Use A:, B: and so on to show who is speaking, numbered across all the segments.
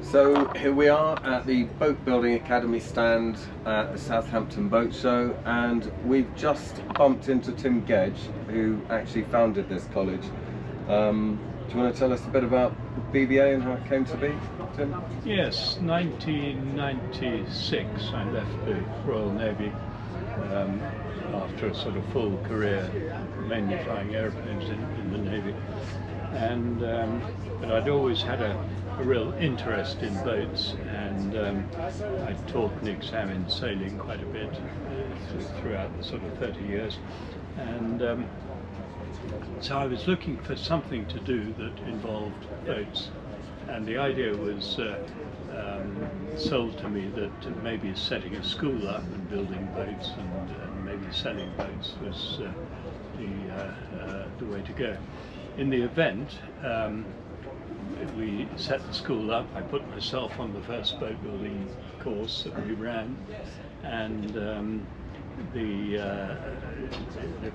A: So here we are at the Boat Building Academy stand at the Southampton Boat Show, and we've just bumped into Tim Gedge, who actually founded this college. Do you want to tell us a bit about BBA and how it came to be, Tim?
B: Yes, 1996 I left the Royal Navy after a sort of full career, mainly flying airplanes in the Navy. And but I'd always had a real interest in boats, and I taught and examined sailing quite a bit throughout the sort of 30 years. And so I was looking for something to do that involved boats, and the idea was sold to me that maybe setting a school up and building boats and maybe selling boats was the way to go. In the event, we set the school up. I put myself on the first boat building course that we ran, and the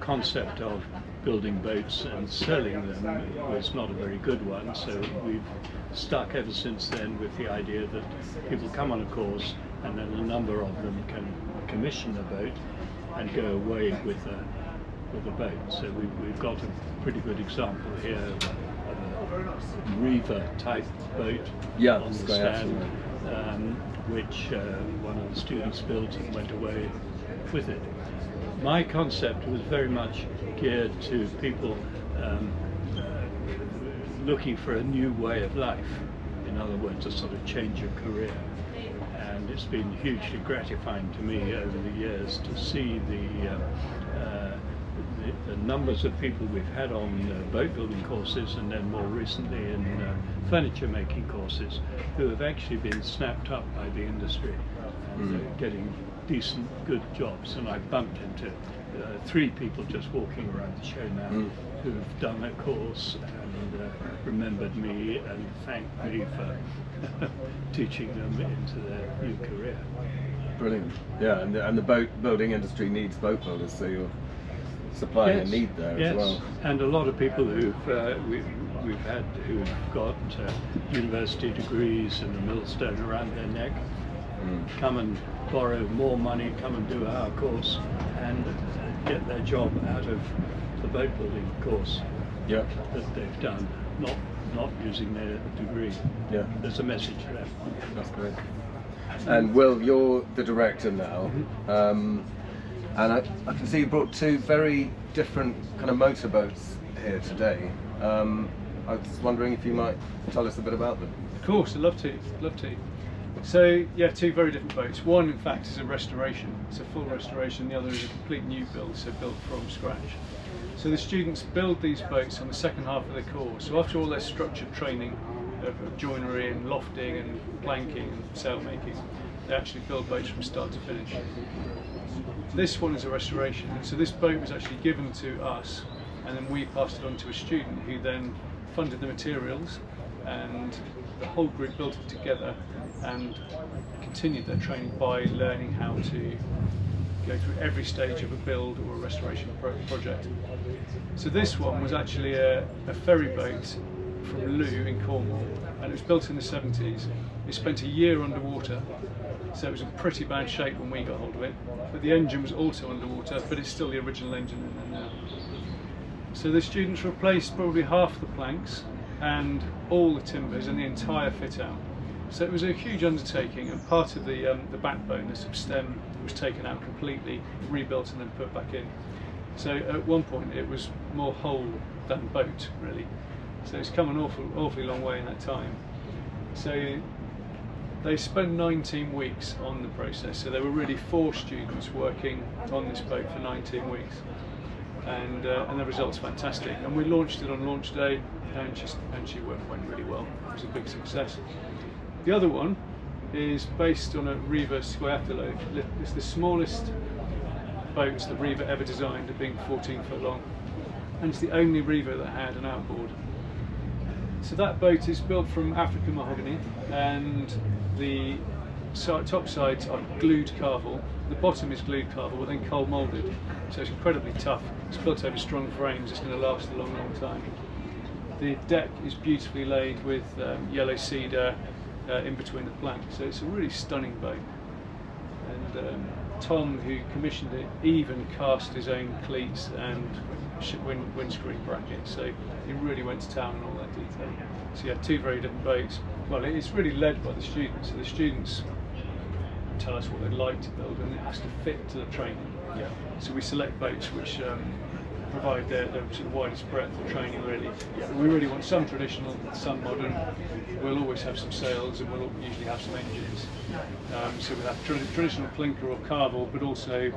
B: concept of building boats and selling them was not a very good one, so we've stuck ever since then with the idea that people come on a course and then a number of them can commission a boat and go away with a boat. So we've got a pretty good example here of a reefer type boat on the stand, which one of the students built and went away with it. My concept was very much geared to people looking for a new way of life, in other words, a sort of change of career. And it's been hugely gratifying to me over the years to see the numbers of people we've had on boat building courses, and then more recently in furniture making courses, who have actually been snapped up by the industry and getting decent, good jobs. And I've bumped into 3 people just walking around the show now who've done a course and remembered me and thanked me for teaching them into their new career.
A: Brilliant. Yeah, and the boat building industry needs boat builders, so you're supplying a need there as well.
B: And a lot of people who've we've had who've got university degrees and a millstone around their neck come and borrow more money, come and do our course and get their job out of the boat building course that they've done, not using their degree. Yeah, there's a message there.
A: That's great. And Will, you're the director now. And I can see you brought 2 very different kind of motorboats here today. I was wondering if you might tell us a bit about them.
C: Of course, I'd love to. So yeah, 2 very different boats. One, in fact, is a restoration. It's a full restoration. The other is a complete new build, so built from scratch. So the students build these boats on the second half of the course. So after all their structured training of joinery and lofting and planking and sail making, they actually build boats from start to finish. This one is a restoration, and so this boat was actually given to us, and then we passed it on to a student who then funded the materials, and the whole group built it together and continued their training by learning how to go through every stage of a build or a restoration project. So this one was actually a ferry boat from Loo in Cornwall, and it was built in the 70s. It spent a year underwater, so it was in pretty bad shape when we got hold of it, but the engine was also underwater, but it's still the original engine in there now. So the students replaced probably half the planks and all the timbers and the entire fit out. So it was a huge undertaking, and part of the backbone, the stem, was taken out completely, rebuilt and then put back in. So at one point it was more hull than boat, really. So it's come an awfully long way in that time. So they spent 19 weeks on the process, so there were really 4 students working on this boat for 19 weeks, and the result's fantastic. And we launched it on launch day, and she went really well. It was a big success. The other one is based on a Reeva Squiatolo. It's the smallest boat that Reeva ever designed, at being 14 foot long, and it's the only Reeva that had an outboard. So that boat is built from African mahogany, and the top sides are glued carvel. The bottom is glued carvel, but then cold moulded, so it's incredibly tough. It's built over strong frames. It's going to last a long time. The deck is beautifully laid with yellow cedar, in between the planks. So it's a really stunning boat. And Tom, who commissioned it, even cast his own cleats and windscreen brackets. So he really went to town on all that detail. So you had two very different boats. Well, it's really led by the students. So the students tell us what they'd like to build, and it has to fit to the training.
A: Yeah.
C: So we select boats which provide their sort of widest breadth of training, really. So we really want some traditional, some modern. We'll always have some sails, and we'll usually have some engines. So we'll have traditional clinker or carvel, but also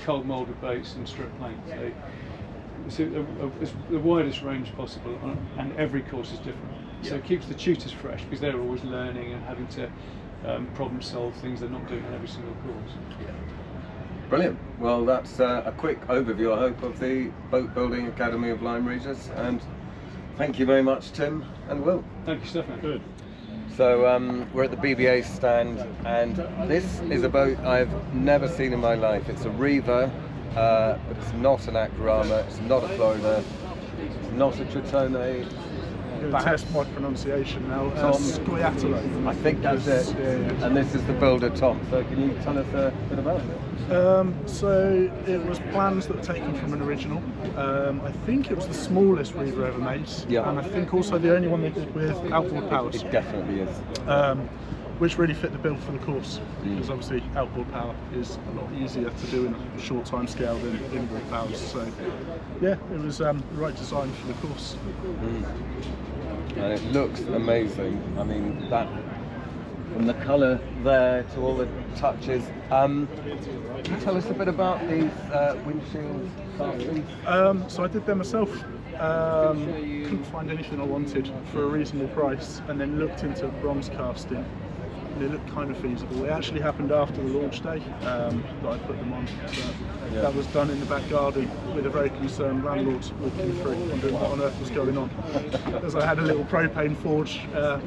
C: cold moulded boats and strip plank. So it's the widest range possible, and every course is different. So it keeps the tutors fresh, because they're always learning and having to problem solve things they're not doing in every single course.
A: Brilliant. Well, that's a quick overview, I hope, of the Boat Building Academy of Lyme Regis, and thank you very much, Tim and Will.
C: Thank you, Stefan.
B: Good.
A: So we're at the BBA stand, and this is a boat I've never seen in my life. It's a Reaver, but it's not an Aquarama, it's not a Florida, it's not a Tritone.
D: I'm going to test my pronunciation now.
A: Tom.
D: Scoiattolo.
A: I think that's it.
D: Yeah.
A: And this is the builder, Tom. So can you tell us a bit about it?
D: So it was plans that were taken from an original. I think it was the smallest Reaver ever made,
A: Yeah.
D: and I think also the only one they did with outboard powers,
A: It definitely is.
D: which really fit the bill for the course, because obviously outboard power is a lot easier to do in a short time scale than inboard powers. So yeah, it was the right design for the course.
A: And it looks amazing. I mean, that from the colour there to all the touches. Can you tell us a bit about these windshield castings?
D: So I did them myself. Couldn't find anything I wanted for a reasonable price, and then looked into bronze casting. And it looked kind of feasible. It actually happened after the launch day that I put them on. So that was done in the back garden with a very concerned landlord walking through, wondering what on earth was going on. As I had a little propane forge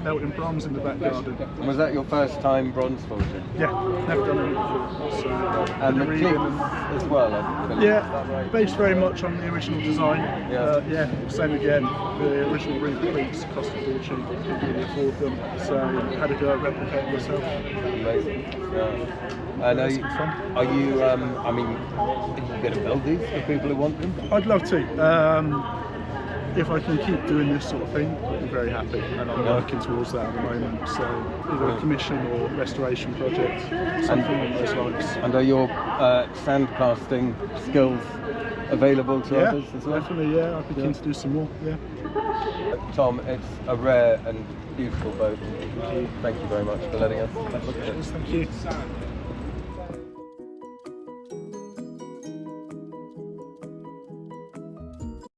D: melting bronze in the back garden.
A: Was that your first time bronze forging?
D: Yeah, never done it before. So,
A: And the
D: reading
A: cleats as well, I believe. Is that
D: yeah,
A: right?
D: based very much on the original design.
A: Yeah.
D: Yeah, same again. The original Reaver cleats cost a fortune, couldn't really afford them, so I had to go and replicate myself.
A: Amazing. Yeah. And
D: It's good fun.
A: are you, I mean, are you going to build these for people who want them?
D: I'd love to. If I can keep doing this sort of thing, I'd be very happy, and I'm working towards that at the moment. So either a commission or restoration project, something along those lines.
A: And are your sand casting skills available to
D: Yeah,
A: others as well?
D: definitely. Yeah, I'd be keen to do some more. Yeah.
A: Tom, it's a rare and beautiful boat. Thank you very much for letting us have a look at it.
D: Thank you.